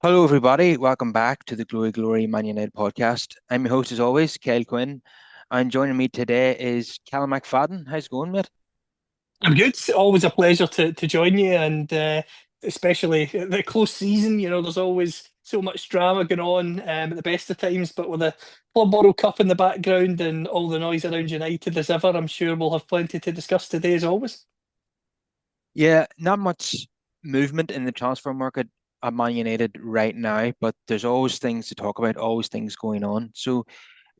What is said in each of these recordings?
Hello, everybody. Welcome back to the Glory Glory Man United podcast. I'm your host, as always, Kyle Quinn. And joining me today is Callum McFadden. How's it going, mate? I'm good. Always a pleasure to join you, and especially at the close season. There's always so much drama going on at the best of times, but with the Club World Cup in the background and all the noise around United as ever, I'm sure we'll have plenty to discuss today, as always. Yeah, not much movement in the transfer market at Man United right now, but there's always things to talk about, always things going on. So,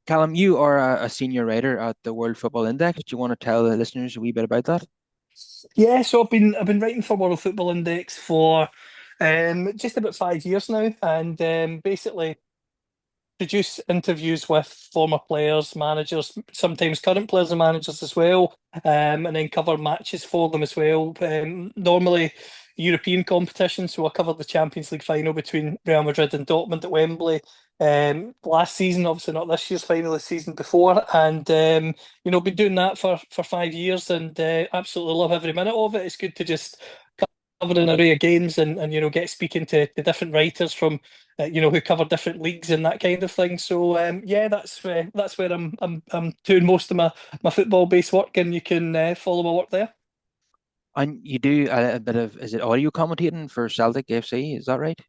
Callum, you are a senior writer at the World Football Index. Do you want to tell the listeners a wee bit about that? Yeah, so I've been writing for World Football Index for just about 5 years now, and basically produce interviews with former players, managers, sometimes current players and managers as well, and then cover matches for them as well. Normally European competitions, so I covered the Champions League final between Real Madrid and Dortmund at Wembley. Last season, obviously not this year's final, the season before, and been doing that for 5 years, and absolutely love every minute of it. It's good to just cover an array of games and get speaking to different writers from who cover different leagues and that kind of thing. So yeah, that's where I'm doing most of my football based work, and you can follow my work there. And you do a bit of, is it audio commentating for Celtic FC? Is that right?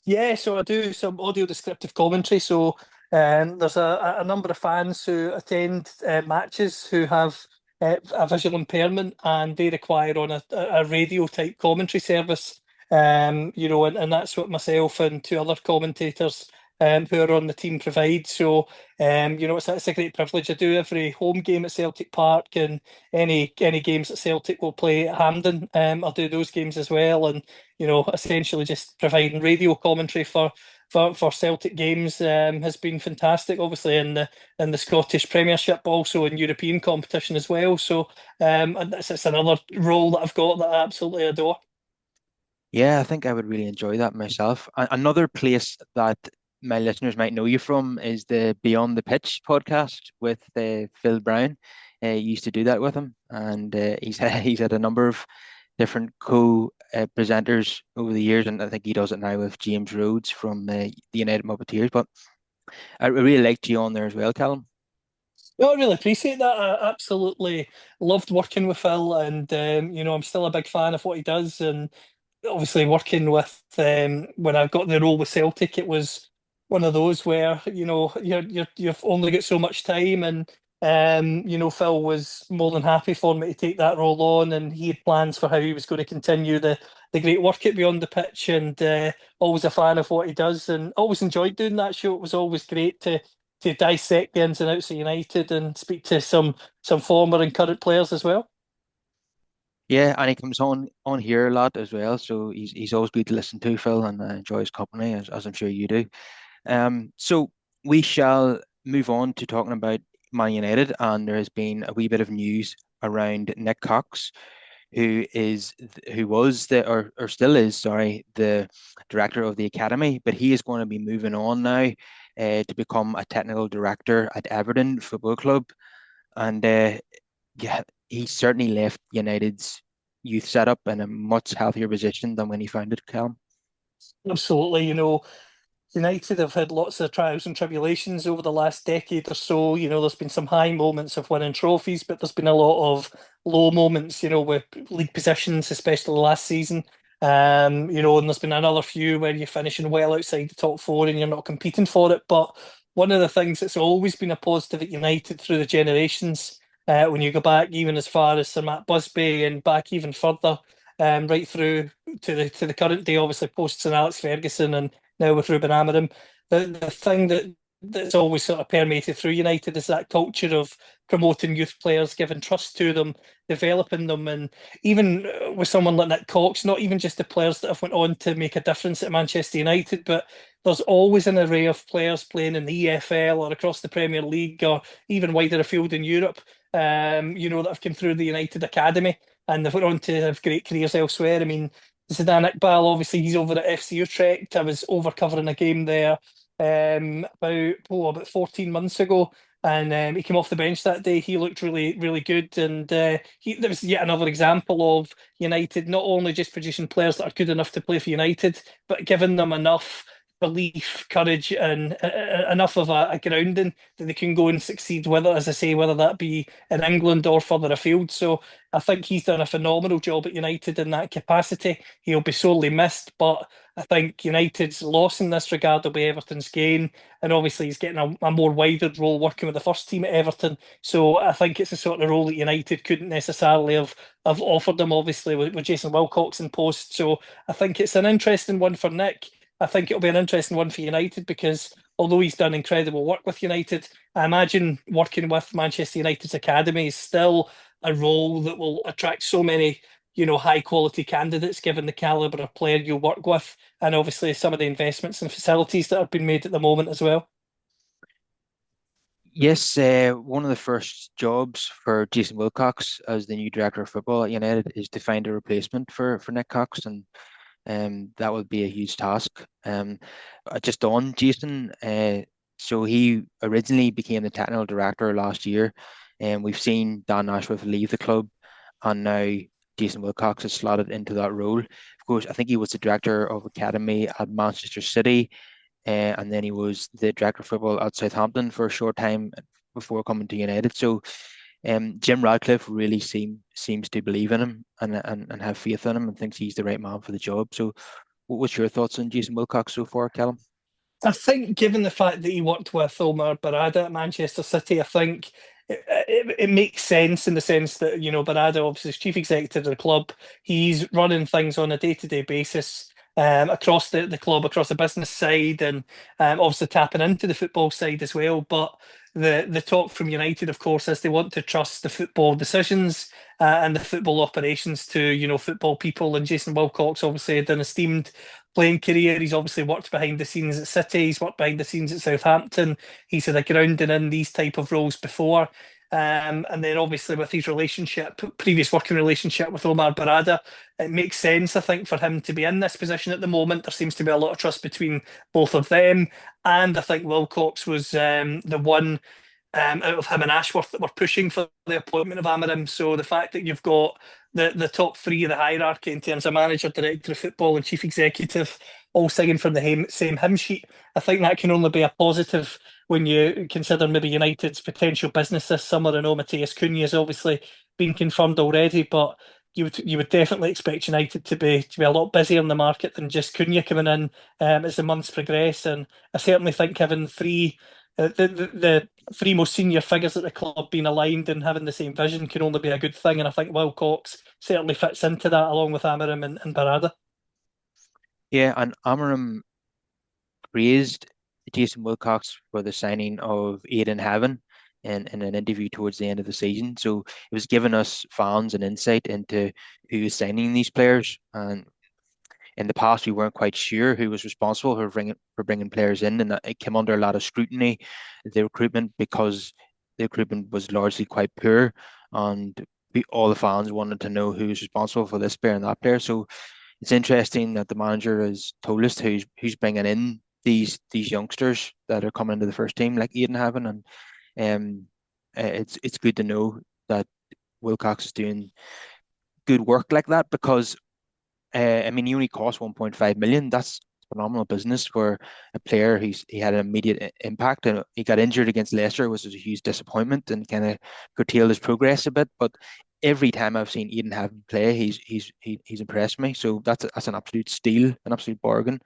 Yeah, so I do some audio descriptive commentary. So there's a number of fans who attend matches who have a visual impairment, and they require on a radio type commentary service. And that's what myself and two other commentators who are on the team provide. So it's a great privilege. I do every home game at Celtic Park, and any games that Celtic will play at Hampden. I'll do those games as well, and essentially just providing radio commentary for Celtic games has been fantastic. Obviously in the Scottish Premiership, also in European competition as well. So and it's another role that I've got that I absolutely adore. Yeah, I think I would really enjoy that myself. Another place that my listeners might know you from is the Beyond the Pitch podcast with Phil Brown. You used to do that with him, and he's he's had a number of different co presenters over the years, and I think he does it now with James Rhodes from the United Muppeteers. But I really liked you on there as well, Callum. No, I really appreciate that. I absolutely loved working with Phil, and I'm still a big fan of what he does. And obviously, working with when I got the role with Celtic, it was one of those where you've only got so much time, and Phil was more than happy for me to take that role on, and he had plans for how he was going to continue the great work at Beyond the Pitch, and always a fan of what he does, and always enjoyed doing that show. It was always great to dissect the ins and outs of United and speak to some former and current players as well. Yeah, and he comes on here a lot as well, so he's always good to listen to, Phil, and I enjoy his company as I'm sure you do. So we shall move on to talking about Man United, and there has been a wee bit of news around Nick Cox, who was or still is, sorry, the director of the academy, but he is going to be moving on now to become a technical director at Everton Football Club, and yeah, he certainly left United's youth setup in a much healthier position than when he found it, Callum. Absolutely, United have had lots of trials and tribulations over the last decade or so. There's been some high moments of winning trophies, but there's been a lot of low moments, with league positions, especially last season. And there's been another few where you're finishing well outside the top four and you're not competing for it. But one of the things that's always been a positive at United through the generations, when you go back even as far as Sir Matt Busby and back even further, right through to the current day, obviously post Sir Alex Ferguson and now with Ruben Amorim. The thing that's always sort of permeated through United is that culture of promoting youth players, giving trust to them, developing them, and even with someone like Nick Cox, not even just the players that have went on to make a difference at Manchester United, but there's always an array of players playing in the EFL or across the Premier League or even wider afield in Europe, that have come through the United Academy and they've went on to have great careers elsewhere. I mean, Zidane Iqbal, obviously, he's over at FC Utrecht. I was over covering a game there about 14 months ago. and he came off the bench that day. He looked really, really good, and there was yet another example of United not only just producing players that are good enough to play for United, but giving them enough belief, courage, and enough of a grounding that they can go and succeed. Whether, as I say, whether that be in England or further afield. So I think he's done a phenomenal job at United in that capacity. He'll be sorely missed, but I think United's loss in this regard will be Everton's gain. And obviously, he's getting a more wider role working with the first team at Everton. So I think it's a sort of role that United couldn't necessarily have offered him, obviously, with Jason Wilcox in post. So I think it's an interesting one for Nick. I think it'll be an interesting one for United because although he's done incredible work with United, I imagine working with Manchester United's academy is still a role that will attract so many, high quality candidates given the caliber of player you work with, and obviously some of the investments and facilities that have been made at the moment as well. Yes, one of the first jobs for Jason Wilcox as the new director of football at United is to find a replacement for Nick Cox, and that would be a huge task. Just on Jason, so he originally became the technical director last year, and we've seen Dan Ashworth leave the club, and now Jason Wilcox is slotted into that role. Of course, I think he was the director of academy at Manchester City, and then he was the director of football at Southampton for a short time before coming to United. So Jim Radcliffe really seems to believe in him and have faith in him and thinks he's the right man for the job. So, what's your thoughts on Jason Wilcox so far, Callum? I think, given the fact that he worked with Omar Barada at Manchester City, I think it makes sense in the sense that, Barada obviously is chief executive of the club. He's running things on a day-to-day basis across the club, across the business side, and obviously tapping into the football side as well. But the talk from United, of course, is they want to trust the football decisions and the football operations to, football people. And Jason Wilcox obviously had an esteemed playing career. He's obviously worked behind the scenes at City. He's worked behind the scenes at Southampton. He's had a grounding in these type of roles before. And then obviously with his previous working relationship with Omar Barada, it makes sense, I think, for him to be in this position at the moment. There seems to be a lot of trust between both of them. And I think Wilcox was the one out of him and Ashworth that were pushing for the appointment of Amorim. So the fact that you've got the top three of the hierarchy in terms of manager, director of football, and chief executive all singing from the same hymn sheet, I think that can only be a positive when you consider maybe United's potential business this summer. I know Mateus Cunha has obviously been confirmed already, but you would definitely expect United to be a lot busier in the market than just Cunha coming in as the months progress. And I certainly think having the three most senior figures at the club being aligned and having the same vision can only be a good thing. And I think Wilcox certainly fits into that along with Amorim and Barada. Yeah, and Amorim praised Jason Wilcox for the signing of Aidan Heaven in an interview towards the end of the season. So it was giving us fans an insight into who is signing these players. And in the past, we weren't quite sure who was responsible for bringing players in, and it came under a lot of scrutiny, the recruitment, because the recruitment was largely quite poor, and all the fans wanted to know who's responsible for this player and that player. So it's interesting that the manager has told us who's bringing in these youngsters that are coming into the first team, like Aidan Haven, and it's good to know that Wilcox is doing good work like that because I mean, he only cost 1.5 million. That's phenomenal business for a player he had an immediate impact, and he got injured against Leicester, which was a huge disappointment and kind of curtailed his progress a bit. But every time I've seen Eden have him play, he's impressed me. So that's an absolute steal, an absolute bargain.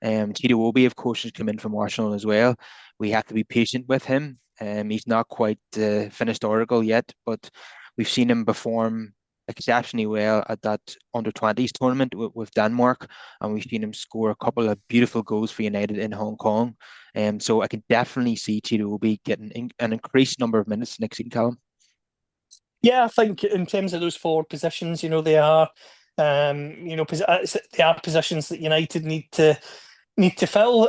Tito Obi, of course, has come in from Arsenal as well. We have to be patient with him. He's not quite the finished article yet, but we've seen him perform exceptionally well at that under 20s tournament with Denmark, and we've seen him score a couple of beautiful goals for United in Hong Kong. So I can definitely see Tito Obi getting an increased number of minutes next season, Callum. Yeah, I think in terms of those forward positions, they are, they are positions that United need to fill.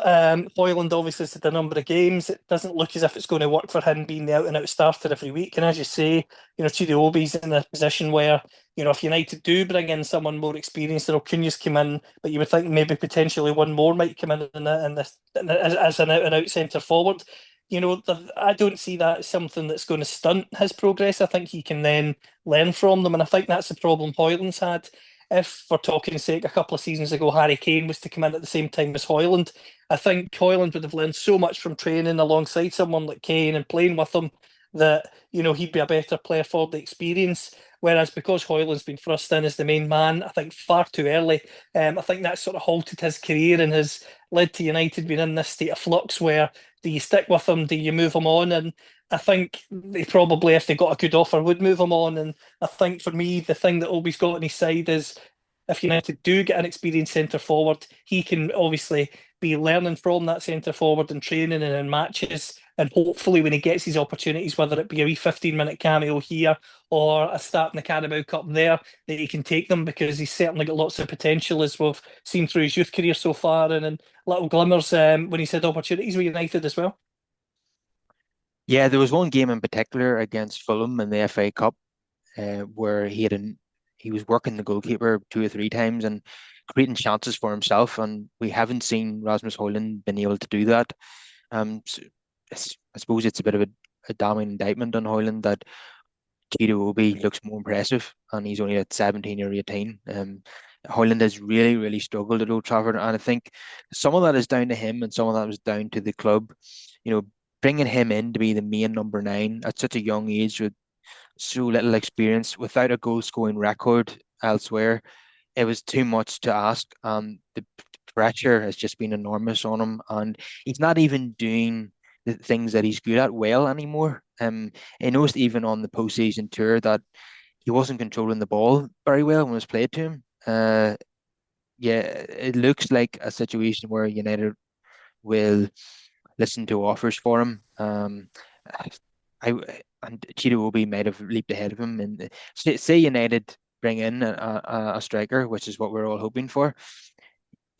Hoyland obviously has had a number of games. It doesn't look as if it's going to work for him being the out and out starter every week. And as you say, Chidi Obi's in a position where, if United do bring in someone more experienced, then Cunha's come in, but you would think maybe potentially one more might come in this as an out and out centre forward. I don't see that as something that's going to stunt his progress. I think he can then learn from them, and I think that's the problem Hoyland's had. If, for talking sake, a couple of seasons ago, Harry Kane was to come in at the same time as Hoyland, I think Hoyland would have learned so much from training alongside someone like Kane and playing with him that, he'd be a better player for the experience. Whereas because Hoyland's been thrust in as the main man, I think far too early, I think that sort of halted his career and has led to United being in this state of flux where do you stick with him? Do you move him on? And I think they probably, if they got a good offer, would move him on. And I think for me, the thing that always got on his side is if United do get an experienced centre forward, he can obviously be learning from that centre forward in training and in matches. And hopefully, when he gets his opportunities, whether it be a wee 15-minute cameo here or a start in the Carabao Cup there, that he can take them because he's certainly got lots of potential, as we've seen through his youth career so far, and little glimmers when he's had opportunities with United as well. Yeah, there was one game in particular against Fulham in the FA Cup where he was working the goalkeeper two or three times and creating chances for himself, and we haven't seen Rasmus Højlund been able to do that. So I suppose it's a bit of a damning indictment on Højlund that Tito Obi looks more impressive, and he's only at 17 or 18. Højlund has really, really struggled at Old Trafford, and I think some of that is down to him, and some of that was down to the club. You know, bringing him in to be the main number nine at such a young age with so little experience, without a goal scoring record elsewhere, it was too much to ask. The pressure has just been enormous on him, and he's not even doing the things that he's good at well anymore. I noticed even on the postseason tour that he wasn't controlling the ball very well when it was played to him. Yeah, it looks like a situation where United will listen to offers for him. I and Cheetah Obi might have leaped ahead of him, and say United bring in a striker, which is what we're all hoping for.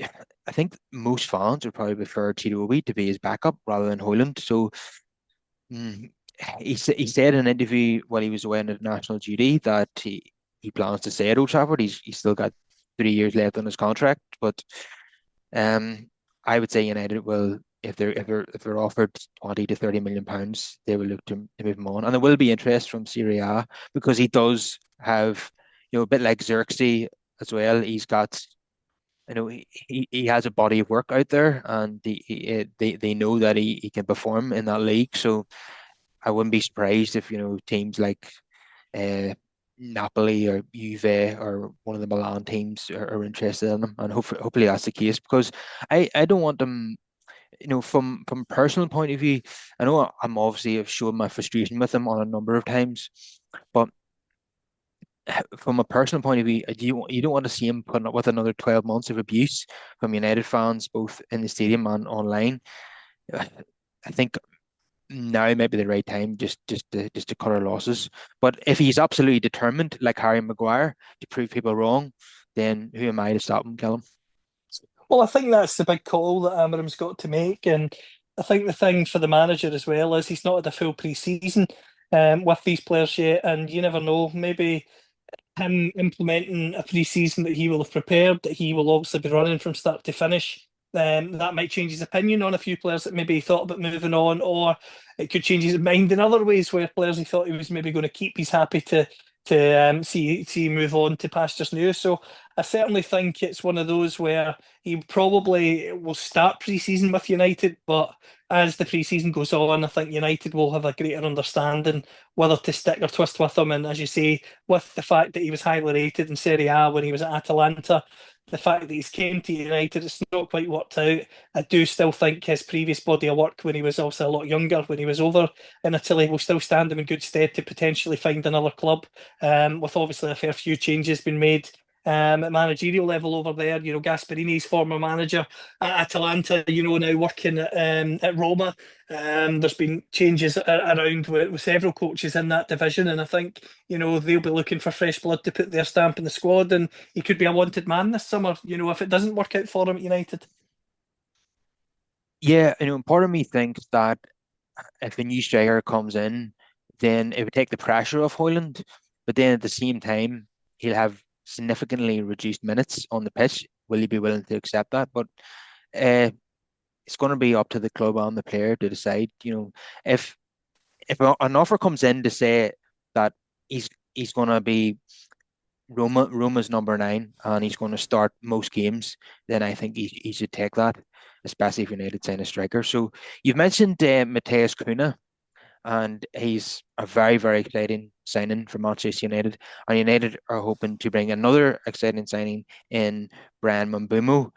I think most fans would probably prefer Cheetah Obi to be his backup rather than Hoyland. So mm, he said in an interview while he was away on international duty that he plans to stay at Old Trafford. He's still got 3 years left on his contract, but um, I would say United will, if they're offered 20 to 30 million pounds, they will look to move him on, and there will be interest from Serie A because he does have, a bit like Xerxes as well. He's got, he has a body of work out there, and they know that he can perform in that league. So I wouldn't be surprised if teams like uh, Napoli or Juve or one of the Milan teams are interested in him, and hopefully that's the case because I don't want them. From a personal point of view, I know I'm obviously have shown my frustration with him on a number of times, but from a personal point of view, you don't want to see him putting up with another 12 months of abuse from United fans, both in the stadium and online. I think now might be the right time just to cut our losses. But if he's absolutely determined, like Harry Maguire, to prove people wrong, then who am I to stop him, Callum? Well, I think that's the big call that Amorim's got to make, and I think the thing for the manager as well is he's not had a full pre-season with these players yet, and you never know. Maybe him implementing a pre-season that he will have prepared, that he will obviously be running from start to finish. That might change his opinion on a few players that maybe he thought about moving on, or it could change his mind in other ways where players he thought he was maybe going to keep, he's happy to see move on to pastures new. So I certainly think it's one of those where he probably will start pre-season with United, but as the pre-season goes on, I think United will have a greater understanding whether to stick or twist with him. And as you say, with the fact that he was highly rated in Serie A when he was at Atalanta, the fact that he's came to United, it's not quite worked out. I do still think his previous body of work when he was also a lot younger, when he was over in Italy, will still stand him in good stead to potentially find another club. With obviously a fair few changes been made at managerial level over there. Gasperini's former manager at Atalanta, now working at Roma. There's been changes around with several coaches in that division, and I think they'll be looking for fresh blood to put their stamp in the squad, and he could be a wanted man this summer. If it doesn't work out for him at United. Yeah, part of me thinks that if a new striker comes in, then it would take the pressure off Hoyland, but then at the same time, he'll have significantly reduced minutes on the pitch. Will he be willing to accept that? But uh, it's going to be up to the club and the player to decide. If an offer comes in to say that he's going to be Roma's number 9 and he's going to start most games, then I think he should take that, especially if United sign a striker. So you've mentioned Matheus Cunha, and he's a very, very exciting signing for Manchester United. And United are hoping to bring another exciting signing in Brian Mbeumo,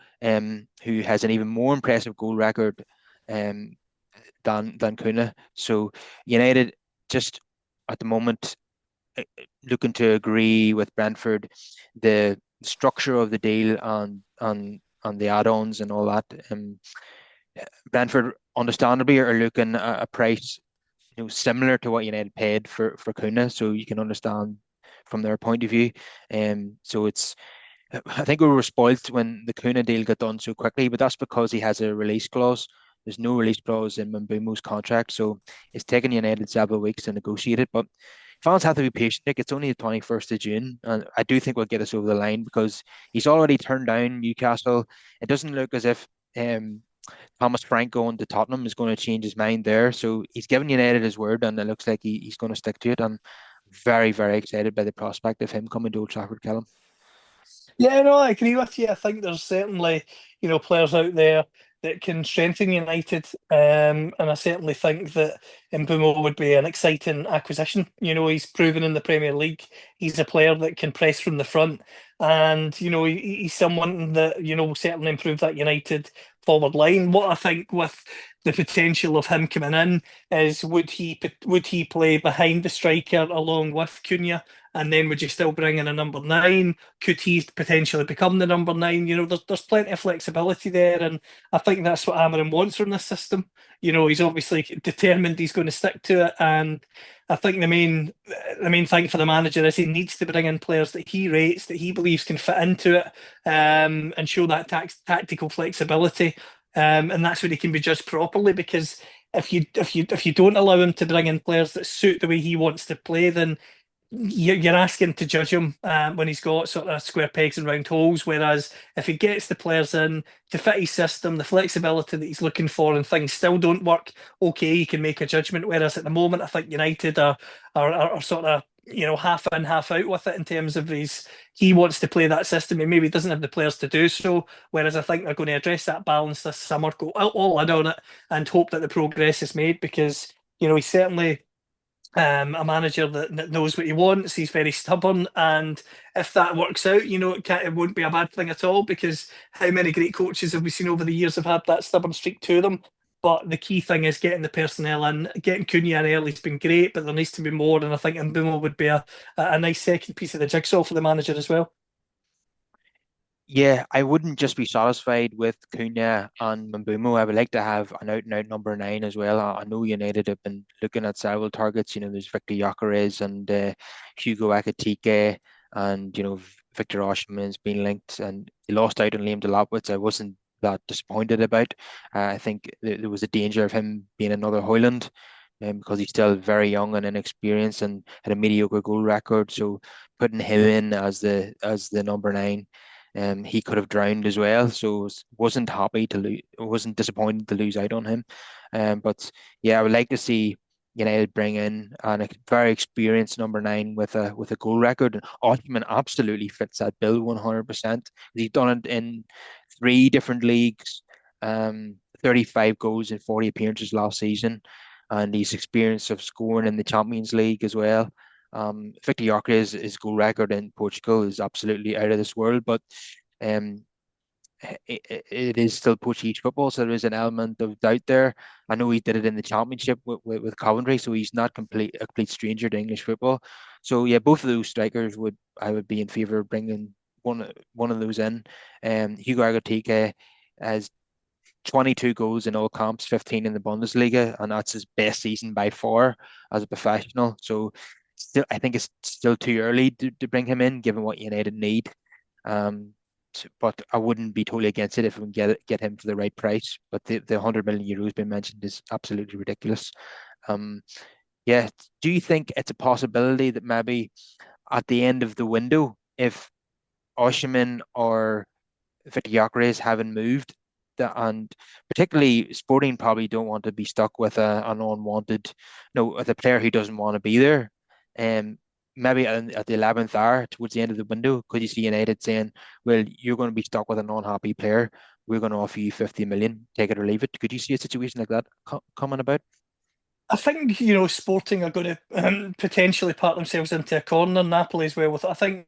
who has an even more impressive goal record um, than Cunha. So United just at the moment looking to agree with Brentford the structure of the deal and the add-ons and all that. Brentford understandably are looking at a price similar to what United paid for Cunha, so you can understand from their point of view. So I think we were spoilt when the Cunha deal got done so quickly, but that's because he has a release clause. There's no release clause in Mbeumo's contract, so it's taken United several weeks to negotiate it. But fans have to be patient. Nick, it's only the 21st of June, and I do think we'll get us over the line because he's already turned down Newcastle. It doesn't look as if Thomas Frank going to Tottenham is going to change his mind there. So he's given United his word, and it looks like he's going to stick to it. I'm very, very excited by the prospect of him coming to Old Trafford, Callum. Yeah, no, I agree with you. I think there's certainly, players out there that can strengthen United. And I certainly think that Mbumo would be an exciting acquisition. He's proven in the Premier League. He's a player that can press from the front. And, he's someone that, will certainly improve that United forward line. What I think with the potential of him coming in is would he play behind the striker along with Cunha? And then would you still bring in a number 9? Could he potentially become the number 9? There's plenty of flexibility there, and I think that's what Amarin wants from this system. He's obviously determined he's going to stick to it, and I think the main thing for the manager is he needs to bring in players that he rates, that he believes can fit into it, and show that tactical flexibility, and that's when he can be judged properly. Because if you don't allow him to bring in players that suit the way he wants to play, then you're asking to judge him when he's got sort of square pegs and round holes. Whereas if he gets the players in to fit his system, the flexibility that he's looking for, and things still don't work, okay, he can make a judgment. Whereas at the moment, I think United are sort of half in, half out with it in terms of he wants to play that system. He maybe doesn't have the players to do so. Whereas I think they're going to address that balance this summer, go all in on it, and hope that the progress is made because he's certainly a manager that knows what he wants. He's very stubborn, and if that works out, it won't be a bad thing at all. Because how many great coaches have we seen over the years have had that stubborn streak to them? But the key thing is getting the personnel in. Getting Cunha in early has been great, but there needs to be more. And I think Mbumo would be a nice second piece of the jigsaw for the manager as well. Yeah, I wouldn't just be satisfied with Cunha and Mbeumo. I would like to have an out-and-out number 9 as well. I know United have been looking at several targets. There's Victor Gyökeres and Hugo Ekitike, and Victor Osimhen's been linked, and he lost out on Liam Delapwitz. I wasn't that disappointed about. I think there was a danger of him being another Hoyland, because he's still very young and inexperienced and had a mediocre goal record. So putting him in as the number 9, he could have drowned as well. So wasn't happy to lose, wasn't disappointed to lose out on him. But yeah, I would like to see United bring in a very experienced number 9 with a goal record. And Osimhen absolutely fits that bill 100%. He's done it in 3 different leagues, 35 goals in 40 appearances last season, and he's experienced of scoring in the Champions League as well. Victor Gyökeres, his goal record in Portugal is absolutely out of this world, but um, it is still Portuguese football, so there is an element of doubt there. I know he did it in the Championship with Coventry, so he's not a complete stranger to English football. So yeah, both of those strikers I would be in favour of bringing one of those in. Hugo Ekitike has 22 goals in all comps, 15 in the Bundesliga, and that's his best season by far as a professional. So still, I think it's still too early to bring him in, given what United need. But I wouldn't be totally against it if we can get him for the right price. But the 100 million euros being mentioned is absolutely ridiculous. Um, yeah, do you think it's a possibility that maybe at the end of the window, if Osimhen or Victor Gyökeres haven't moved, And particularly Sporting probably don't want to be stuck with an unwanted, no, with a player who doesn't want to be there. Um, Maybe at the 11th hour towards the end of the window, could you see United saying, "Well, you're going to be stuck with an unhappy player. We're going to offer you 50 million, take it or leave it." Could you see a situation like that coming about? I think, Sporting are going to potentially part themselves into a corner. Napoli as well. With I think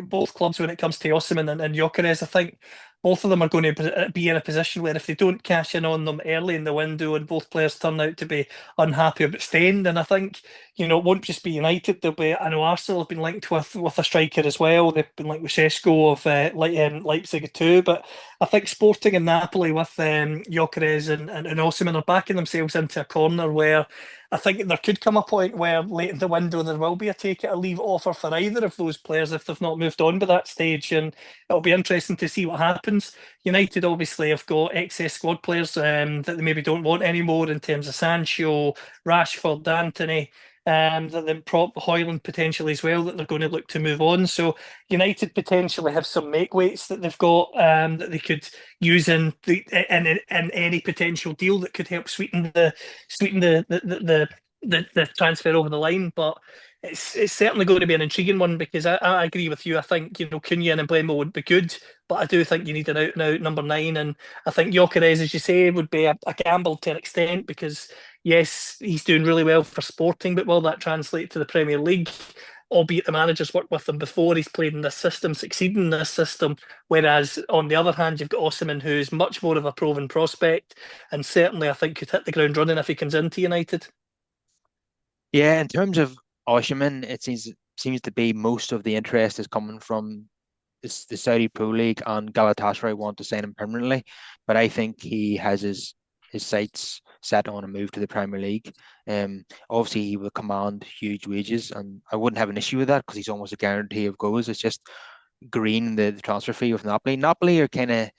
both clubs, when it comes to Osimhen and Gyökeres, I think both of them are going to be in a position where if they don't cash in on them early in the window and both players turn out to be unhappy about staying, then I think it won't just be United. There'll be I know Arsenal have been linked with a striker as well. They've been linked with Šeško of Leipzig too, but I think Sporting and Napoli with Gyökeres and Osimhen are backing themselves into a corner where I think there could come a point where late in the window there will be a take it or leave it offer for either of those players if they've not moved on by that stage, and it'll be interesting to see what happens. United obviously have got excess squad players that they maybe don't want anymore in terms of Sancho, Rashford, Antony. That then prop Hoyland potentially as well that they're going to look to move on. So United potentially have some make weights that they've got that they could use in any potential deal that could help sweeten the transfer over the line. But it's certainly going to be an intriguing one because I agree with you. I think Cunha and Emblemo would be good, but I do think you need an out and out number nine, and I think Gyökeres, as you say, would be a gamble to an extent because yes, he's doing really well for Sporting, but will that translate to the Premier League? Albeit the manager's worked with him before, he's played in this system, succeeded in this system. Whereas on the other hand, you've got Osimhen, who's much more of a proven prospect, and certainly I think could hit the ground running if he comes into United. Yeah, in terms of Osimhen, it seems to be most of the interest is coming from the Saudi Pro League, and Galatasaray want to sign him permanently. But I think he has his sights set on a move to the Premier League. Obviously he will command huge wages, and I wouldn't have an issue with that because he's almost a guarantee of goals. It's just green the transfer fee with Napoli. Napoli are kind of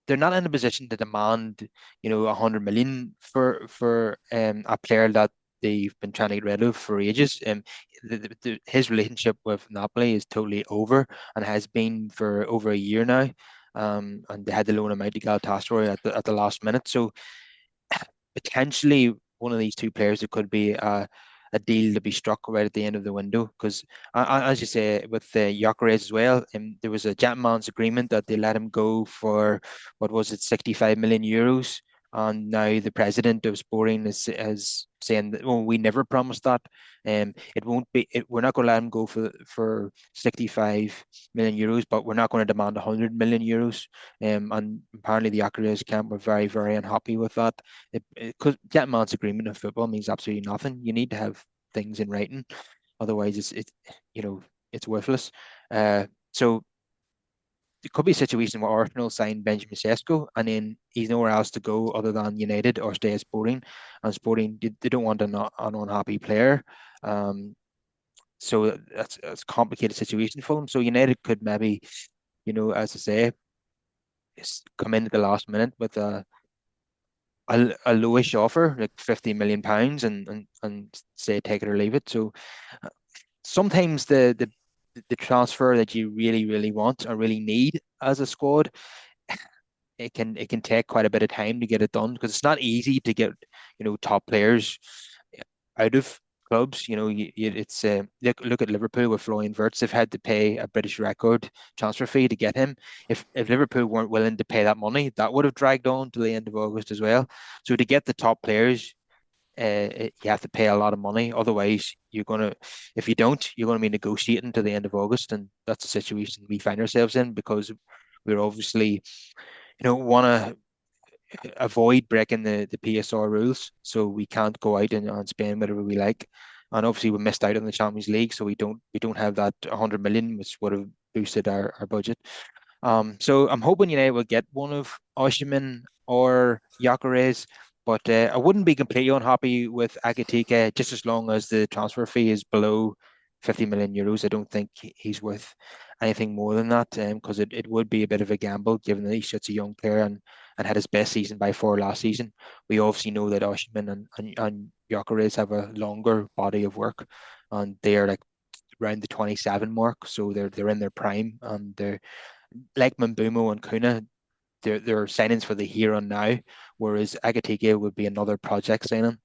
they're not in a position to demand, 100 million for a player that they've been trying to get rid of for ages. His relationship with Napoli is totally over and has been for over a year now. And they had to loan him out to Galatasaray at the last minute. So potentially one of these two players, it could be a deal to be struck right at the end of the window. Because, as you say, with Gyökeres as well, there was a gentleman's agreement that they let him go for, what was it, 65 million euros. And now the president of Sporting is saying that, well, we never promised that. It won't be. We're not going to let him go for 65 million euros, but we're not going to demand 100 million euros. And apparently the Gyökeres camp were very, very unhappy with that. Because gentleman's agreement in football means absolutely nothing. You need to have things in writing, otherwise you know it's worthless. So it could be a situation where Arsenal sign Benjamin Sesko and then he's nowhere else to go other than United or stay at Sporting, and Sporting they don't want an unhappy player. Um, so that's a complicated situation for them. So United could maybe, as I say, come in at the last minute with a lowish offer, like £50 million, and say take it or leave it. So sometimes the transfer that you really, really want or really need as a squad, it can take quite a bit of time to get it done because it's not easy to get, top players out of clubs. It's look at Liverpool with Florian Wirtz. They've had to pay a British record transfer fee to get him. If Liverpool weren't willing to pay that money, that would have dragged on to the end of August as well. So to get the top players, you have to pay a lot of money. Otherwise, if you don't, you're gonna be negotiating to the end of August, and that's the situation we find ourselves in because we're obviously, want to avoid breaking the PSR rules, so we can't go out and spend whatever we like. And obviously, we missed out on the Champions League, so we don't have that 100 million, which would have boosted our budget. So I'm hoping United will get one of Osimhen or Gyökeres, but I wouldn't be completely unhappy with Agitika just as long as the transfer fee is below 50 million euros. I don't think he's worth anything more than that, because it would be a bit of a gamble given that he's such a young player and had his best season by far last season. We obviously know that Osimhen and Gyökeres have a longer body of work, and they are like around the 27 mark, so they're in their prime, and they're like Mbeumo and Kuna. they're signings for the here and now, whereas Agatige would be another project signing.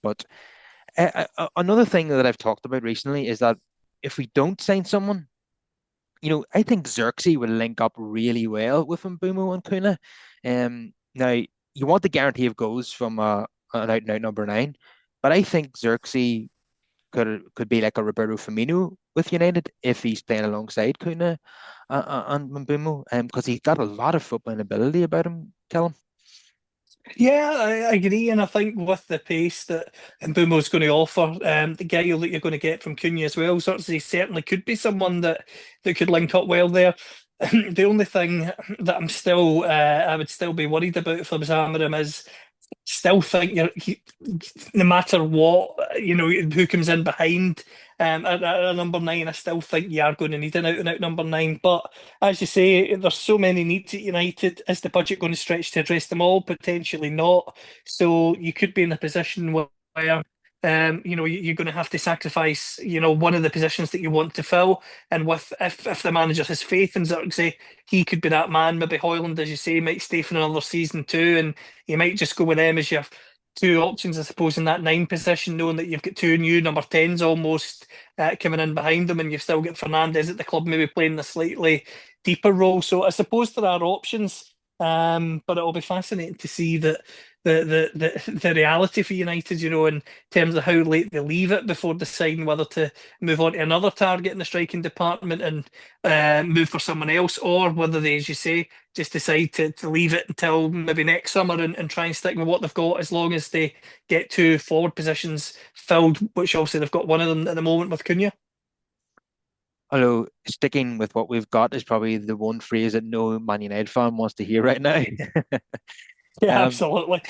But another thing that I've talked about recently is that if we don't sign someone, I think Xerxes will link up really well with Mbumo and Kuna. Now you want the guarantee of goals from an out and out number nine, but I think Xerxes could be like a Roberto Firmino with United if he's playing alongside Kuna and Mbumo, because he's got a lot of footballing ability about him. Callum. Yeah, I agree, and I think with the pace that Mbumo's going to offer, the guy that you're going to get from Cunha as well, sort of, he certainly could be someone that could link up well there. The only thing that I would still be worried about for Zamarim is still think no matter what, who comes in behind at a number nine, I still think you are going to need an out and out number nine. But as you say, there's so many needs at United. Is the budget going to stretch to address them all? Potentially not. So you could be in a position where you're going to have to sacrifice, one of the positions that you want to fill. And with if the manager has faith in Xerxes, he could be that man. Maybe Hoyland, as you say, might stay for another season too, and you might just go with them as your two options, I suppose, in that nine position, knowing that you've got two new number 10s almost coming in behind them, and you've still got Fernandez at the club, maybe playing the slightly deeper role. So I suppose there are options, but it'll be fascinating to see the reality for United, in terms of how late they leave it before deciding whether to move on to another target in the striking department and move for someone else, or whether they, as you say, just decide to leave it until maybe next summer and try and stick with what they've got as long as they get two forward positions filled, which obviously they've got one of them at the moment with Cunha. Although sticking with what we've got is probably the one phrase that no Man United fan wants to hear right now. Yeah, Um, absolutely.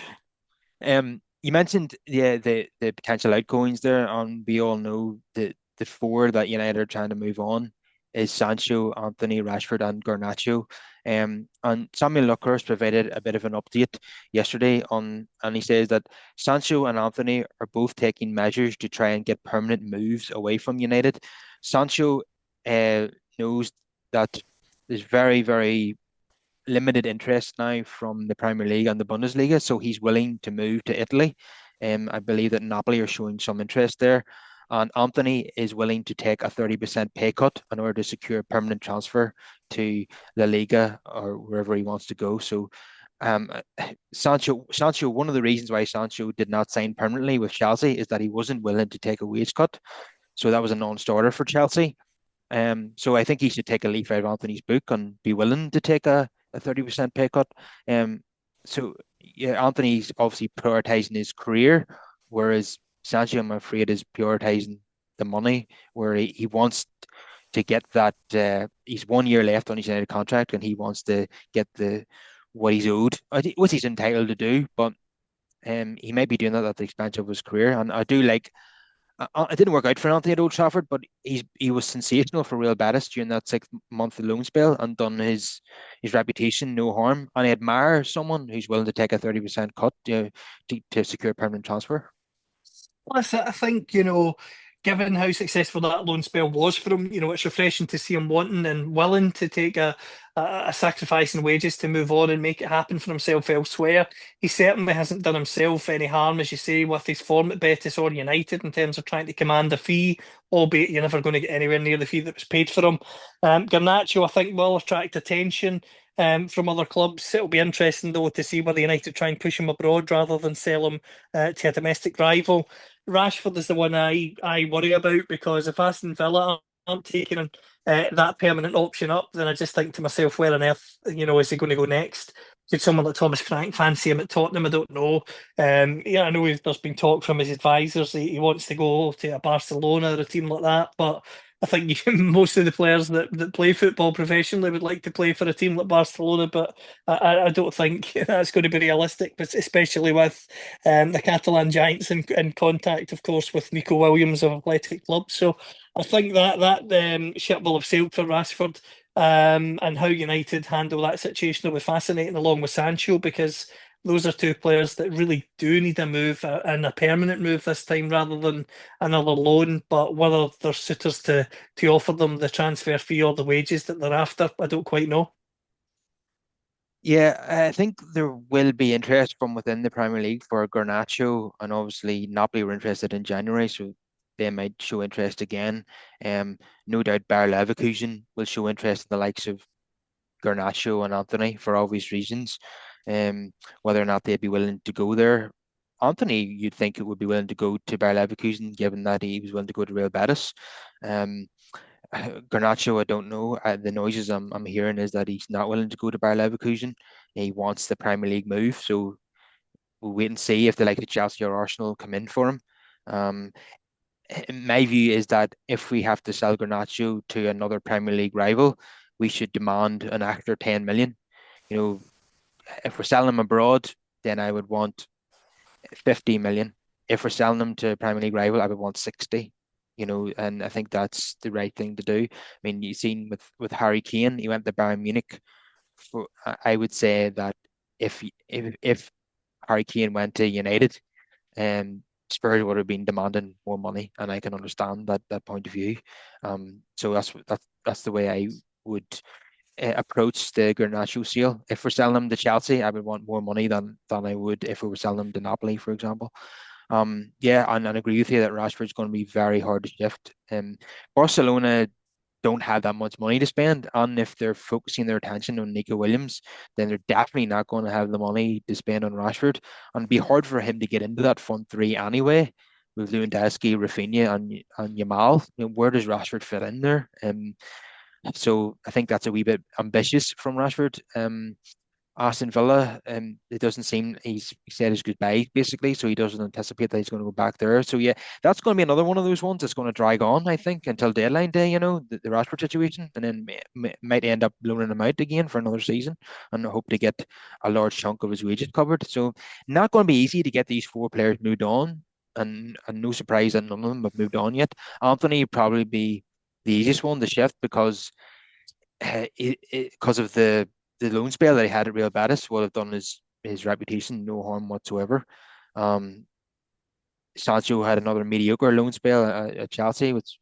you mentioned the potential outgoings there, and we all know that the four that United are trying to move on is Sancho, Anthony, Rashford, and Garnacho. And Samuel Luckhurst provided a bit of an update yesterday and he says that Sancho and Anthony are both taking measures to try and get permanent moves away from United. Sancho uh, knows that there's very, very limited interest now from the Premier League and the Bundesliga, so he's willing to move to Italy. I believe that Napoli are showing some interest there. And Anthony is willing to take a 30% pay cut in order to secure a permanent transfer to La Liga or wherever he wants to go. So um, Sancho, one of the reasons why Sancho did not sign permanently with Chelsea is that he wasn't willing to take a wage cut. So that was a non-starter for Chelsea. So I think he should take a leaf out of Anthony's book and be willing to take a 30% pay cut. Um, so yeah, Anthony's obviously prioritizing his career, whereas Sancho, I'm afraid, is prioritizing the money, where he wants to get that. He's 1 year left on his United contract, and he wants to get the what he's owed, what he's entitled to do. But he may be doing that at the expense of his career, and I do like it didn't work out for Anthony at Old Trafford, but he was sensational for Real Betis during that 6 month loan spell and done his reputation no harm. And I admire someone who's willing to take a 30% cut to secure a permanent transfer. Plus, I think, given how successful that loan spell was for him, it's refreshing to see him wanting and willing to take a sacrifice in wages to move on and make it happen for himself elsewhere. He certainly hasn't done himself any harm, as you say, with his form at Betis or United in terms of trying to command a fee, albeit you're never going to get anywhere near the fee that was paid for him. Garnacho, I think, will attract attention. From other clubs, it'll be interesting though to see whether United try and push him abroad rather than sell him to a domestic rival. Rashford is the one I worry about because if Aston Villa aren't taking that permanent option up, then I just think to myself, where on earth, is he going to go next? Could someone like Thomas Frank fancy him at Tottenham? I don't know. Yeah, I know there's been talk from his advisors he wants to go to a Barcelona or a team like that, but I think most of the players that play football professionally would like to play for a team like Barcelona, but I don't think that's going to be realistic, but especially with the Catalan Giants in contact, of course, with Nico Williams of Athletic Club. So I think that ship will have sailed for Rashford. And how United handle that situation will be fascinating, along with Sancho, because those are two players that really do need a move and a permanent move this time rather than another loan. But whether there's suitors to offer them the transfer fee or the wages that they're after, I don't quite know. Yeah, I think there will be interest from within the Premier League for Garnacho, and obviously Napoli were interested in January, so they might show interest again. No doubt Bayer Leverkusen will show interest in the likes of Garnacho and Anthony for obvious reasons. Um, Whether or not they'd be willing to go there. Anthony, you'd think it would be willing to go to Bayer Leverkusen, given that he was willing to go to Real Betis. Um, Garnacho, I don't know. The noises I'm hearing is that he's not willing to go to Bayer Leverkusen. He wants the Premier League move, so we'll wait and see if the like the Chelsea or Arsenal come in for him. Um, my view is that if we have to sell Garnacho to another Premier League rival, we should demand an extra 10 million. You know, if we're selling him abroad, then I would want 50 million. If we're selling them to a Premier League rival, I would want 60. And I think that's the right thing to do. I mean, you've seen with Harry Kane, he went to Bayern Munich. I would say that if Harry Kane went to United, Spurs would have been demanding more money, and I can understand that point of view. So that's the way I would approach the Garnacho sale. If we're selling them to Chelsea, I would want more money than I would if we were selling them to Napoli, for example. Yeah, and I agree with you that Rashford's going to be very hard to shift. Barcelona don't have that much money to spend, and if they're focusing their attention on Nico Williams, then they're definitely not going to have the money to spend on Rashford, and it'd be hard for him to get into that front three anyway. With Lewandowski, Rafinha, and Yamal, where does Rashford fit in there? So I think that's a wee bit ambitious from Rashford. Aston Villa, it doesn't seem he said his goodbye basically, so he doesn't anticipate that he's going to go back there. So yeah, that's going to be another one of those ones that's going to drag on, I think, until deadline day. The Rashford situation, and then might end up loaning him out again for another season, and hope to get a large chunk of his wages covered. So not going to be easy to get these four players moved on, and no surprise that none of them have moved on yet. Anthony probably be the easiest one to shift because of the loan spell that he had at Real Betis would have done his reputation no harm whatsoever. Um, Sancho had another mediocre loan spell at Chelsea, which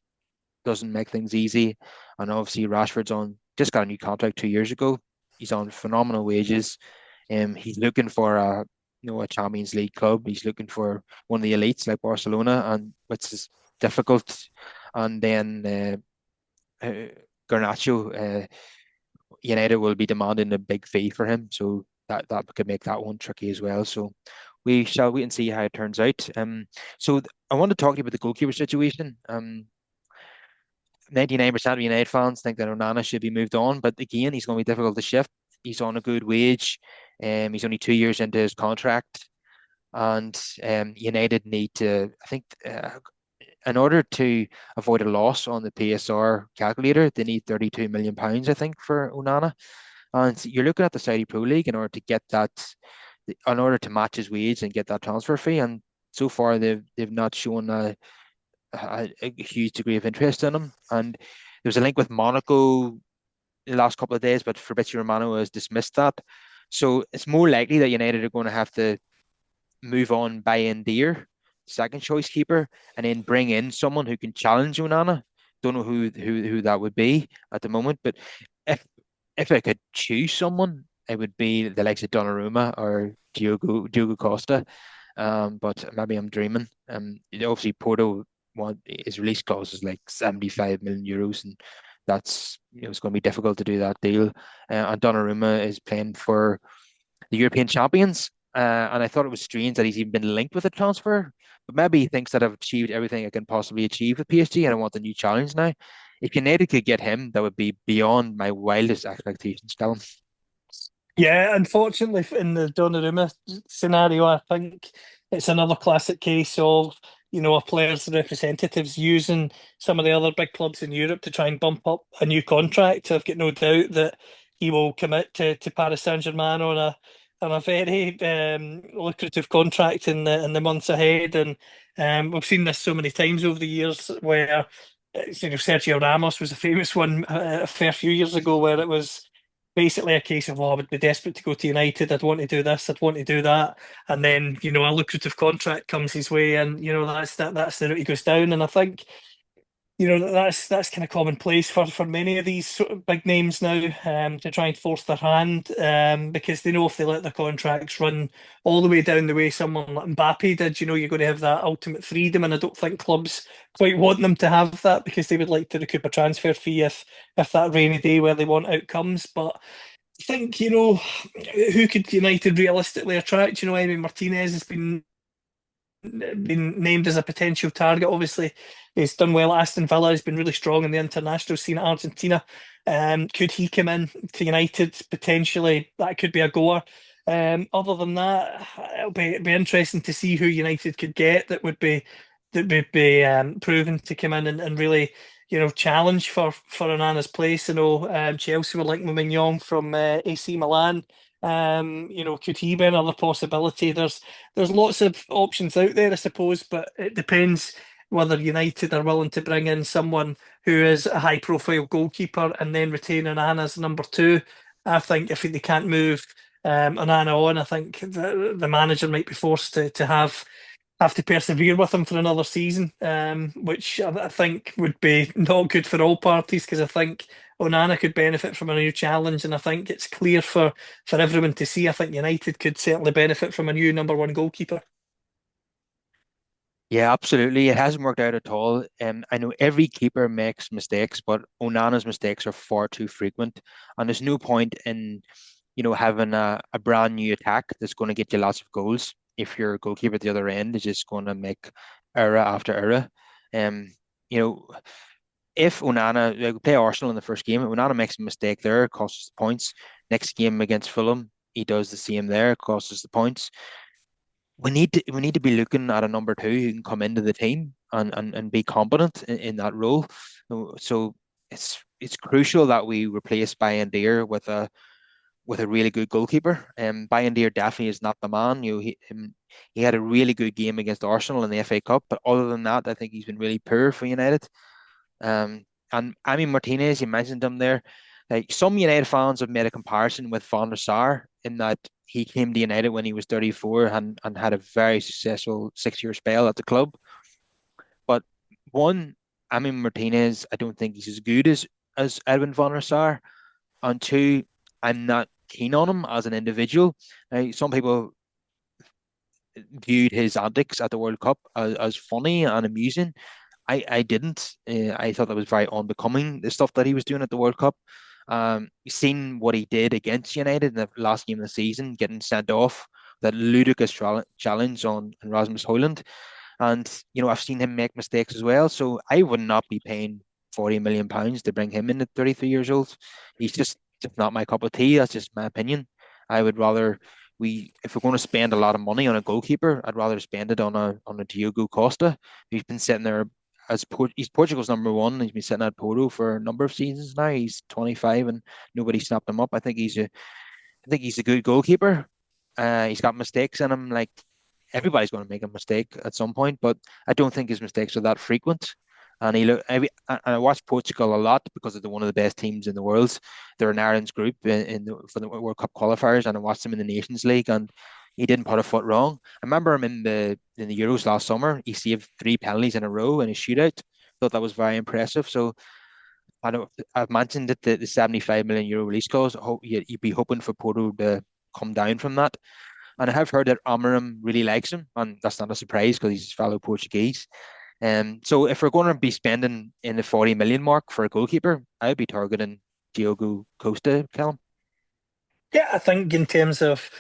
doesn't make things easy. And obviously Rashford's on just got a new contract 2 years ago. He's on phenomenal wages. He's looking for a Champions League club. He's looking for one of the elites like Barcelona, and which is difficult. And then Garnacho. United will be demanding a big fee for him, so that could make that one tricky as well. So we shall wait and see how it turns out. I want to talk to you about the goalkeeper situation. 99% of United fans think that Onana should be moved on, but again, he's going to be difficult to shift. He's on a good wage. He's only 2 years into his contract, and United need to, I think, in order to avoid a loss on the PSR calculator, they need £32 million, I think, for Onana. And you're looking at the Saudi Pro League in order to get that, in order to match his wage and get that transfer fee. And so far, they've not shown a huge degree of interest in him. And there was a link with Monaco the last couple of days, but Fabrizio Romano has dismissed that. So it's more likely that United are going to have to move on, buy in Deer, second choice keeper, and then bring in someone who can challenge Onana. Don't know who that would be at the moment, but if if I could choose someone, it would be the likes of Donnarumma or Diogo Costa. But maybe I'm dreaming. Obviously Porto want his release clause is like 75 million euros, and that's it's going to be difficult to do that deal. And Donnarumma is playing for the European champions. And I thought it was strange that he's even been linked with a transfer. But maybe he thinks that I've achieved everything I can possibly achieve with PSG and I want a new challenge now. If United could get him, that would be beyond my wildest expectations, Callum. Yeah, unfortunately, in the Donnarumma scenario, I think it's another classic case of, a player's representatives using some of the other big clubs in Europe to try and bump up a new contract. I've got no doubt that he will commit to Paris Saint-Germain on a very lucrative contract in the months ahead. And we've seen this so many times over the years where Sergio Ramos was a famous one a fair few years ago, where it was basically a case of, oh, I would be desperate to go to United. I'd want to do this. I'd want to do that. And then, a lucrative contract comes his way, and that's the route he goes down. And I think that's kind of commonplace for many of these sort of big names now, to try and force their hand, because they know if they let their contracts run all the way down the way someone like Mbappe did, you're going to have that ultimate freedom, and I don't think clubs quite want them to have that because they would like to recoup a transfer fee if that rainy day where they want outcomes. But I think, who could United realistically attract? I mean, Martinez has been named as a potential target. Obviously, he's done well at Aston Villa. He's been really strong in the international scene at Argentina. Could he come in to United potentially? That could be a goer. Other than that, it'll be interesting to see who United could get that would be proven to come in and really, challenge for Onana's place. Chelsea were linked with Mignon from AC Milan. Could he be another possibility? There's lots of options out there, I suppose, but it depends whether United are willing to bring in someone who is a high profile goalkeeper and then retain Onana as number two. I think if they can't move Onana on, I think the manager might be forced to have to persevere with him for another season, which I think would be not good for all parties because I think Onana could benefit from a new challenge, and I think it's clear for everyone to see. I think United could certainly benefit from a new number one goalkeeper. Yeah, absolutely. It hasn't worked out at all. I know every keeper makes mistakes, but Onana's mistakes are far too frequent. And there's no point in, having a brand new attack that's going to get you lots of goals if your goalkeeper at the other end is just going to make error after error. Um, you know, if Onana, like, we play Arsenal in the first game, Onana makes a mistake there, it costs us points. Next game against Fulham, he does the same there, it costs us the points. We need to be looking at a number two who can come into the team and be competent in that role. So it's crucial that we replace Bayindir with a really good goalkeeper. Bayindir definitely is not the man. He had a really good game against Arsenal in the FA Cup, but other than that, I think he's been really poor for United. And I mean Martinez, you mentioned him there. Like some United fans have made a comparison with Van der Sar in that he came to United when he was 34 and had a very successful 6 year spell at the club. But one, I mean Martinez, I don't think he's as good as Edwin van der Sar. And two, I'm not keen on him as an individual. Some people viewed his antics at the World Cup as funny and amusing. I didn't. I thought that was very unbecoming, the stuff that he was doing at the World Cup. You've seen what he did against United in the last game of the season, getting sent off that ludicrous challenge on Rasmus Højlund. And, I've seen him make mistakes as well. So I would not be paying £40 million to bring him in at 33 years old. He's just not my cup of tea. That's just my opinion. I would rather if we're going to spend a lot of money on a goalkeeper, I'd rather spend it on a Diogo Costa, who's been sitting there he's Portugal's number one. He's been sitting at Porto for a number of seasons now. He's 25 and nobody snapped him up. I think he's a good goalkeeper. He's got mistakes in him. Like everybody's going to make a mistake at some point, but I don't think his mistakes are that frequent. And I watch Portugal a lot because they're one of the best teams in the world. They're in Ireland's group for the World Cup qualifiers, and I watched them in the Nations League, and he didn't put a foot wrong. I remember him in the Euros last summer. He saved three penalties in a row in a shootout. Thought that was very impressive. So I know I've mentioned that the 75 million euro release clause. You'd be hoping for Porto to come down from that. And I have heard that Amorim really likes him, and that's not a surprise because he's fellow Portuguese. So if we're going to be spending in the 40 million mark for a goalkeeper, I'd be targeting Diogo Costa, Callum. Yeah, I think in terms of,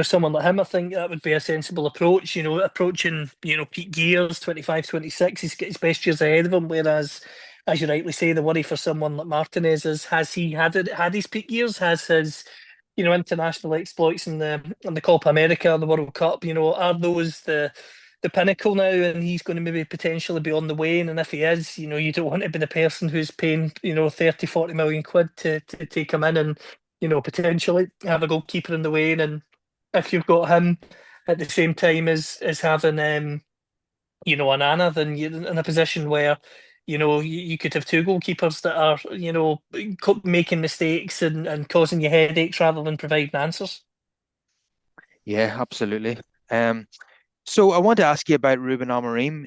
someone like him, I think that would be a sensible approach, approaching, peak years, 25, 26. He's got his best years ahead of him. Whereas, as you rightly say, the worry for someone like Martinez is, has he had his peak years? Has his, international exploits in the Copa America, the World Cup, are those the pinnacle now, and he's going to maybe potentially be on the wane. And if he is, you don't want to be the person who's paying, 30, 40 million quid to take him in and, potentially have a goalkeeper in the wane. And if you've got him at the same time as having, an Anna, then you're in a position where, you could have two goalkeepers that are, making mistakes and causing you headaches rather than providing answers. Yeah, absolutely. Um, So I want to ask you about Ruben Amorim.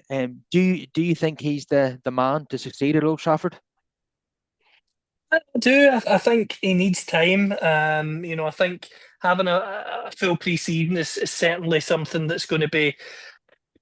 Do you think he's the man to succeed at Old Trafford? I do. I think he needs time. I think having a full pre-season is certainly something that's going to be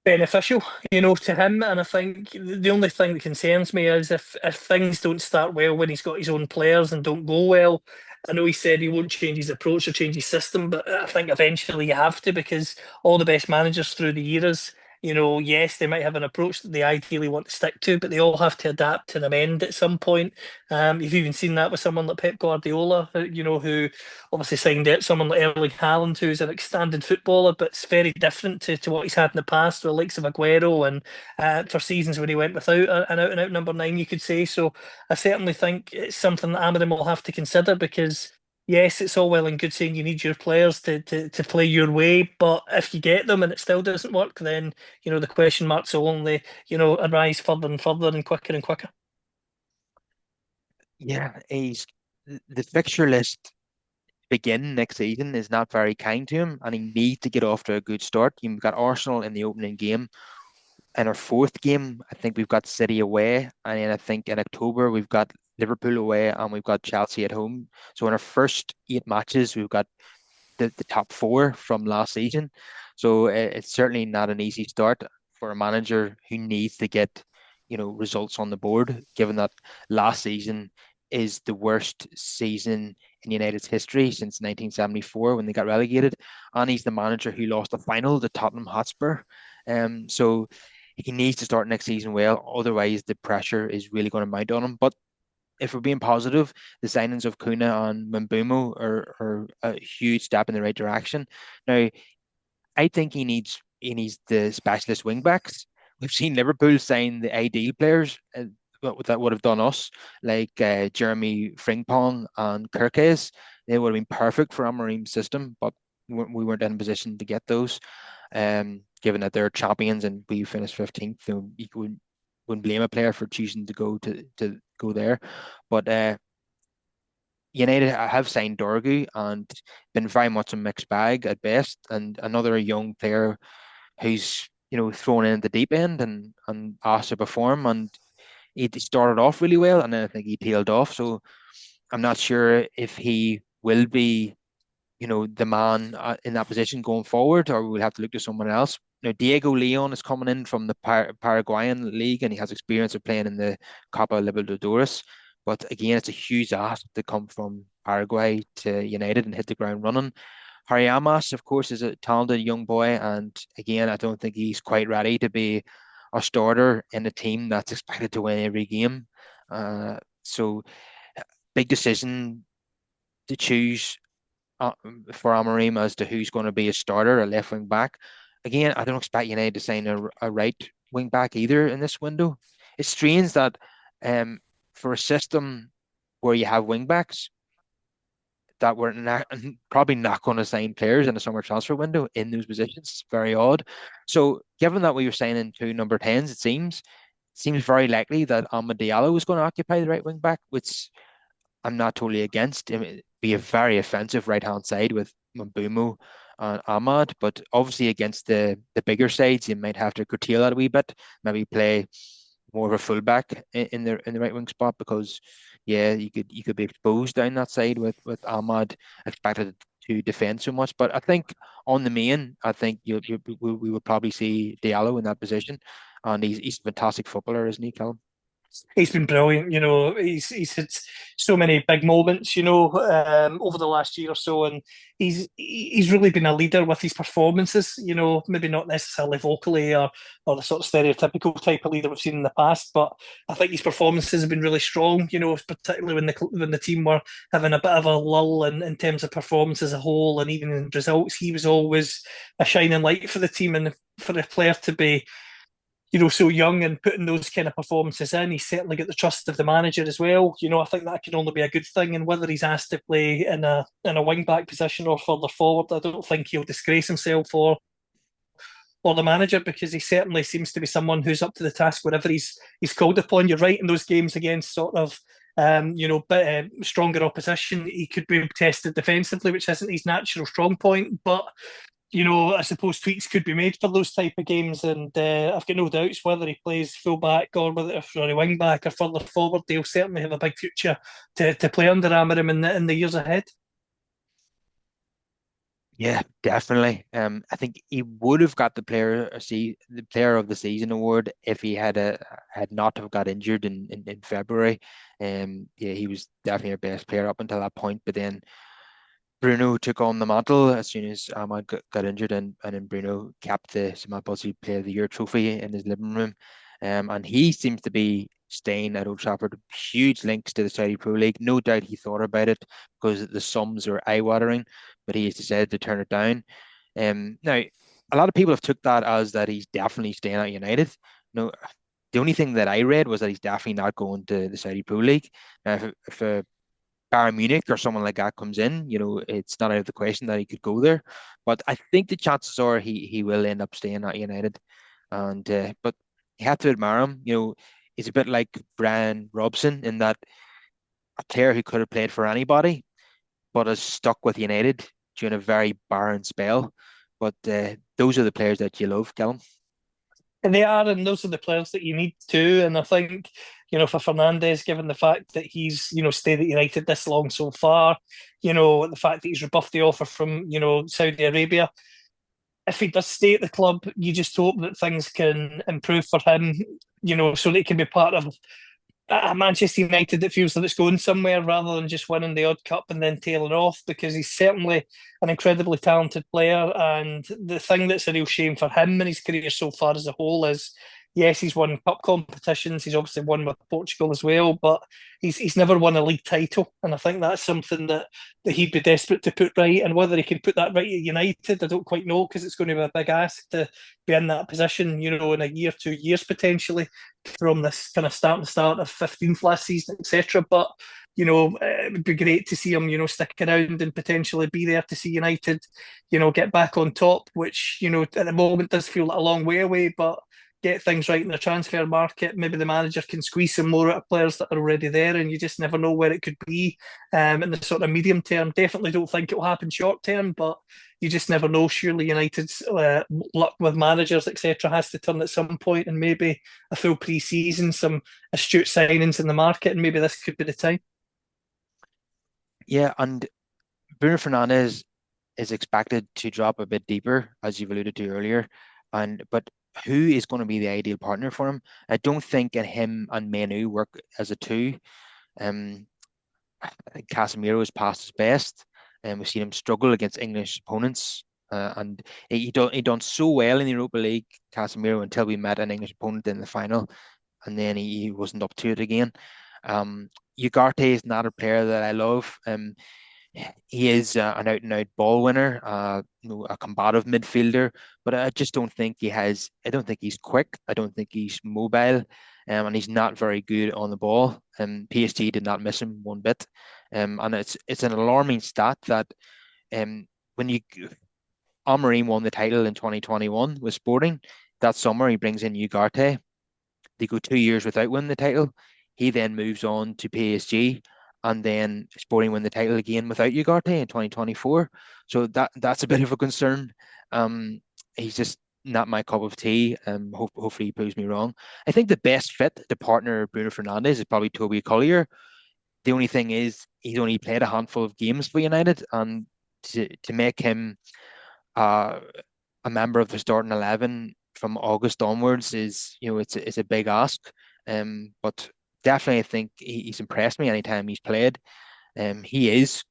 beneficial, to him. And I think the only thing that concerns me is if things don't start well when he's got his own players and don't go well. I know he said he won't change his approach or change his system, but I think eventually you have to because all the best managers through the years, yes, they might have an approach that they ideally want to stick to, but they all have to adapt and amend at some point. You've even seen that with someone like Pep Guardiola, who obviously signed out someone like Erling Haaland, who's an outstanding footballer, but it's very different to what he's had in the past with the likes of Aguero and for seasons when he went without an out and out number nine, you could say. So I certainly think it's something that Amorim will have to consider because. Yes, it's all well and good saying you need your players to play your way, but if you get them and it still doesn't work, then the question marks will only arise further and further and quicker and quicker. Yeah, the fixture list begin next season is not very kind to him, and he needs to get off to a good start. You've got Arsenal in the opening game. In our fourth game, I think we've got City away, and then I think in October we've got Liverpool away, and we've got Chelsea at home. So in our first eight matches, we've got the top four from last season. So it's certainly not an easy start for a manager who needs to get, results on the board, given that last season is the worst season in United's history since 1974 when they got relegated. And he's the manager who lost the final to Tottenham Hotspur. So he needs to start next season well, otherwise the pressure is really going to mount on him. But if we're being positive, the signings of Kuna and Mbeumo are a huge step in the right direction. Now, I think he needs the specialist wing backs. We've seen Liverpool sign the ideal players that would have done us, like Jeremy Frimpong and Kirkes. They would have been perfect for Amorim's system, but we weren't in a position to get those. Given that they're champions and we finished 15th, so you wouldn't blame a player for choosing to go to go there. But United have signed Dorgu and been very much a mixed bag at best, and another young player who's thrown in at the deep end and asked to perform, and he started off really well, and then I think he tailed off. So I'm not sure if he will be the man in that position going forward, or we'll have to look to someone else. Diego Leon is coming in from the Paraguayan league, and he has experience of playing in the Copa Libertadores. But again, it's a huge ask to come from Paraguay to United and hit the ground running. Hariamas, of course, is a talented young boy, and again, I don't think he's quite ready to be a starter in a team that's expected to win every game. So, big decision to choose for Amorim as to who's going to be a starter, a left wing back. Again, I don't expect United to sign a right wing back either in this window. It's strange that um, for a system where you have wing backs that we're not, probably not going to sign players in the summer transfer window in those positions. It's very odd. So, given that we were signing two number 10s, it seems very likely that Amad Diallo is going to occupy the right wing back, which I'm not totally against. I mean, it'd be a very offensive right hand side with Mbeumo and Ahmad, but obviously against the bigger sides, you might have to curtail that a wee bit. Maybe play more of a fullback in the right wing spot because yeah, you could be exposed down that side with Ahmad expected to defend so much. But I think on the main, I think we would probably see Diallo in that position, and he's a fantastic footballer, isn't he, Callum? He's been brilliant. He's had so many big moments. Over the last year or so, and he's really been a leader with his performances. Maybe not necessarily vocally or the sort of stereotypical type of leader we've seen in the past, but I think his performances have been really strong. Particularly when the team were having a bit of a lull in terms of performance as a whole, and even in results, he was always a shining light for the team and for a player to be so young and putting those kind of performances in, he's certainly got the trust of the manager as well. I think that can only be a good thing. And whether he's asked to play in a wing back position or further forward, I don't think he'll disgrace himself or the manager because he certainly seems to be someone who's up to the task wherever he's called upon. You're right in those games against sort of stronger opposition. He could be tested defensively, which isn't his natural strong point, but I suppose tweaks could be made for those type of games, and I've got no doubts whether he plays full back or whether if a wing back or further forward, they'll certainly have a big future to play under Amorim in the years ahead. Yeah, definitely. I think he would have got the player of the season award if he had not have got injured in February. Yeah, he was definitely our best player up until that point. But then Bruno took on the mantle as soon as Ahmad got injured, and then Bruno kept the Samad Buzzy Player of the Year trophy in his living room. And he seems to be staying at Old Trafford. Huge links to the Saudi Pro League. No doubt he thought about it because the sums are eye-watering, but he has decided to turn it down. Now, a lot of people have took that as that he's definitely staying at United. No, the only thing that I read was that he's definitely not going to the Saudi Pro League. Now, if Bayern Munich or someone like that comes in, it's not out of the question that he could go there. But I think the chances are he will end up staying at United. And but you have to admire him. He's a bit like Brian Robson in that a player who could have played for anybody, but has stuck with United during a very barren spell. But those are the players that you love, Callum. And they are, and those are the players that you need too. And I think, for Fernandez, given the fact that he's, stayed at United this long so far, the fact that he's rebuffed the offer from, Saudi Arabia, if he does stay at the club, you just hope that things can improve for him, so that he can be part of at Manchester United that feels that it's going somewhere rather than just winning the odd cup and then tailing off, because he's certainly an incredibly talented player. And the thing that's a real shame for him in his career so far as a whole is, yes, he's won cup competitions. He's obviously won with Portugal as well, but he's never won a league title. And I think that's something that he'd be desperate to put right. And whether he can put that right at United, I don't quite know, because it's going to be a big ask to be in that position, in a year, 2 years potentially, from this kind of start of 15th last season, etc. But it would be great to see him, stick around and potentially be there to see United, get back on top, which, at the moment does feel like a long way away, but get things right in the transfer market. Maybe the manager can squeeze some more out of players that are already there, and you just never know where it could be in the sort of medium term. Definitely don't think it will happen short term, but you just never know. Surely United's luck with managers, etc., has to turn at some point, and maybe a full pre-season, some astute signings in the market, and maybe this could be the time. Yeah, and Bruno Fernandes is expected to drop a bit deeper, as you've alluded to earlier. But who is going to be the ideal partner for him? I don't think him and Menu work as a two. Um, I think Casemiro is past his best, and we've seen him struggle against English opponents. And he done so well in the Europa League, Casemiro, until we met an English opponent in the final, and then he wasn't up to it again. Ugarte is not a player that I love. He is an out and out ball winner, a combative midfielder, but I just don't think he has. I don't think he's quick. I don't think he's mobile, and he's not very good on the ball. PSG did not miss him one bit, and it's an alarming stat that when you Amorim won the title in 2021 with Sporting, that summer he brings in Ugarte. They go 2 years without winning the title. He then moves on to PSG, and then Sporting win the title again without Ugarte in 2024. So that's a bit of a concern. He's just not my cup of tea. Hopefully he proves me wrong. I think the best fit to partner Bruno Fernandes is probably Toby Collier. The only thing is he's only played a handful of games for United, and to make him uh, a member of the starting 11 from August onwards is, it's a big ask. But definitely I think he's impressed me anytime he's played. He is,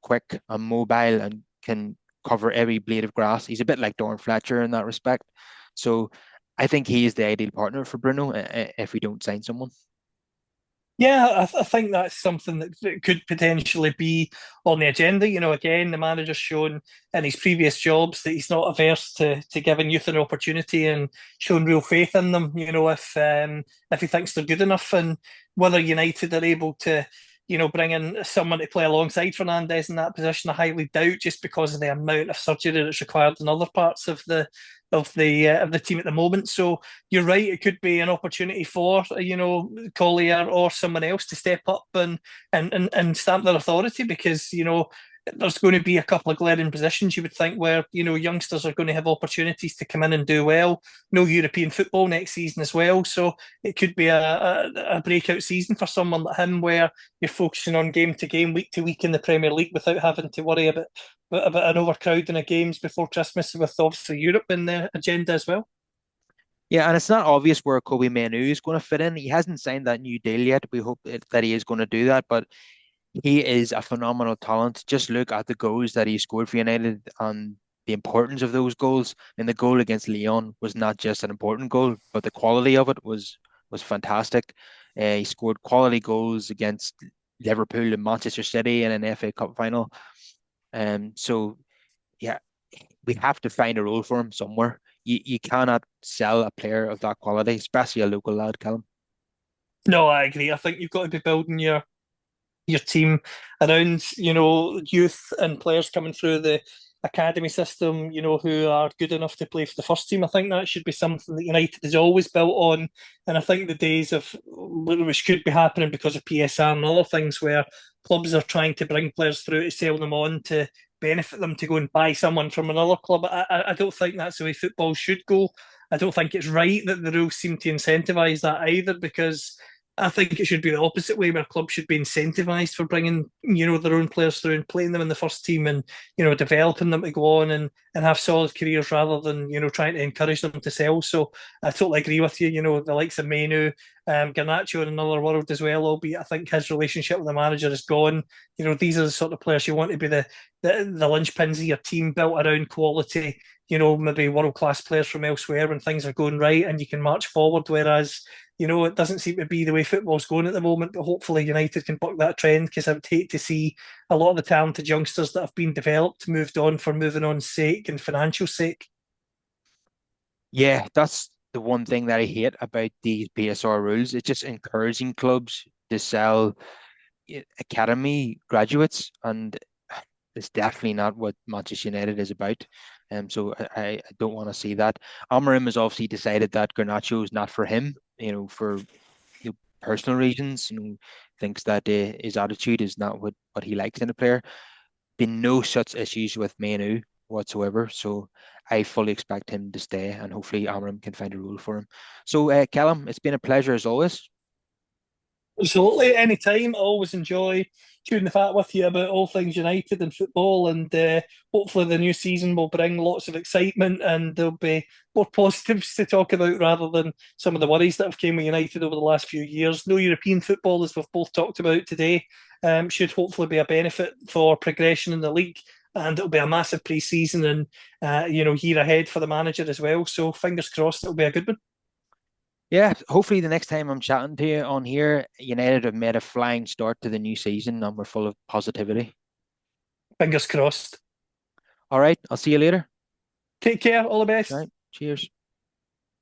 quick and mobile and can cover every blade of grass. He's a bit like Dorn Fletcher in that respect. So I think he is the ideal partner for Bruno if we don't sign someone. Yeah, I think that's something that could potentially be on the agenda. Again, the manager's shown in his previous jobs that he's not averse to giving youth an opportunity and showing real faith in them. If he thinks they're good enough, and whether United are able to, bring in someone to play alongside Fernandez in that position, I highly doubt, just because of the amount of surgery that's required in other parts of the team at the moment. So you're right; it could be an opportunity for Collier or someone else to step up and stamp their authority, because there's going to be a couple of glaring positions you would think where, youngsters are going to have opportunities to come in and do well. No European football next season as well. So it could be a breakout season for someone like him where you're focusing on game to game, week to week in the Premier League without having to worry about an overcrowding of games before Christmas, with obviously Europe in the agenda as well. Yeah, and it's not obvious where Kobe Manu is going to fit in. He hasn't signed that new deal yet. We hope that he is going to do that, but he is a phenomenal talent. Just look at the goals that he scored for United and the importance of those goals. And the goal against Lyon was not just an important goal, but the quality of it was fantastic. He scored quality goals against Liverpool and Manchester City in an FA Cup final. So yeah, we have to find a role for him somewhere. You cannot sell a player of that quality, especially a local lad, Callum. No, I agree. I think you've got to be building your team around, youth and players coming through the academy system, who are good enough to play for the first team. I think that should be something that United has always built on. And I think the days of which could be happening because of PSR and other things where clubs are trying to bring players through to sell them on to benefit them to go and buy someone from another club. I don't think that's the way football should go. I don't think it's right that the rules seem to incentivise that either, because I think it should be the opposite way, where clubs should be incentivized for bringing, their own players through and playing them in the first team and, developing them to go on and have solid careers rather than, trying to encourage them to sell. So I totally agree with you. The likes of Menu, Garnacho in another world as well, albeit I think his relationship with the manager is gone. These are the sort of players you want to be the linchpins of your team, built around quality, maybe world class players from elsewhere when things are going right and you can march forward. Whereas, it doesn't seem to be the way football's going at the moment, but hopefully United can buck that trend, because I would hate to see a lot of the talented youngsters that have been developed moved on for moving on's sake and financial sake. Yeah, that's the one thing that I hate about these PSR rules. It's just encouraging clubs to sell academy graduates, and it's definitely not what Manchester United is about. So I don't want to see that. Amorim has obviously decided that Garnacho is not for him, for personal reasons. Thinks that his attitude is not what he likes in a player. Been no such issues with Manu whatsoever. So I fully expect him to stay, and hopefully Amorim can find a role for him. So, Callum, it's been a pleasure as always. Absolutely, anytime. I always enjoy chewing the fat with you about all things United and football, and hopefully the new season will bring lots of excitement and there'll be more positives to talk about rather than some of the worries that have came with United over the last few years. No European football, as we've both talked about today, should hopefully be a benefit for progression in the league. And it'll be a massive pre-season and year ahead for the manager as well. So fingers crossed, it'll be a good one. Yeah, hopefully the next time I'm chatting to you on here, United have made a flying start to the new season and we're full of positivity. Fingers crossed. All right, I'll see you later. Take care. All the All best. right, cheers.